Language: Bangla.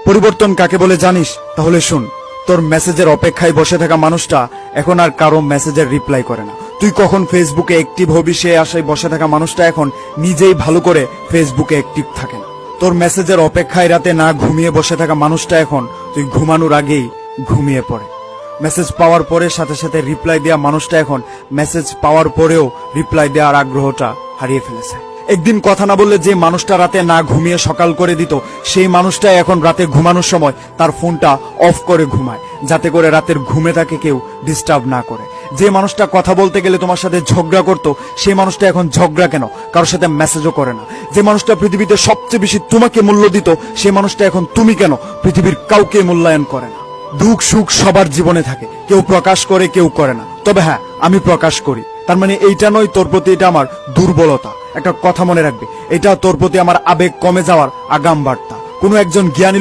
পরিবর্তন কাকে বলে জানিস? তাহলে শুন, তোর মেসেজের অপেক্ষায় বসে থাকা মানুষটা এখন আর কারো মেসেজের রিপ্লাই করে না। তুই কখন ফেসবুকে অ্যাক্টিভ হবি সে আশায় বসে থাকা মানুষটা এখন নিজেই ভালো করে ফেসবুকে অ্যাক্টিভ থাকে না। তোর মেসেজের অপেক্ষায় রাতে না ঘুমিয়ে বসে থাকা মানুষটা এখন তুই ঘুমানোর আগেই ঘুমিয়ে পড়ে। মেসেজ পাওয়ার পরে সাথে সাথে রিপ্লাই দেওয়া মানুষটা এখন মেসেজ পাওয়ার পরেও রিপ্লাই দেওয়ার আগ্রহটা হারিয়ে ফেলেছে। একদিন কথা না বললে যে মানুষটা রাতে না ঘুমিয়ে সকাল করে দিত, সেই মানুষটা এখন রাতে ঘুমানোর সময় তার ফোনটা অফ করে ঘুমায়, যাতে করে রাতের ঘুমে তাকে কেউ ডিস্টার্ব না করে। যে মানুষটা কথা বলতে গেলে তোমার সাথে ঝগড়া করতো, সেই মানুষটা এখন ঝগড়া কেন, কারোর সাথে মেসেজও করে না। যে মানুষটা পৃথিবীতে সবচেয়ে বেশি তোমাকে মূল্য দিত, সেই মানুষটা এখন তুমি কেন পৃথিবীর কাউকে মূল্যায়ন করে না। দুঃখ সুখ সবার জীবনে থাকে, কেউ প্রকাশ করে কেউ করে না। তবে হ্যাঁ, আমি প্রকাশ করি। তার মানে এইটা নয় তোর প্রতি এটা আমার দুর্বলতা। একটা কথা মনে রাখবে, এটা তোর প্রতি আমার আবেগ কমে যাওয়ার আগাম বার্তা। কোনো একজন জ্ঞানী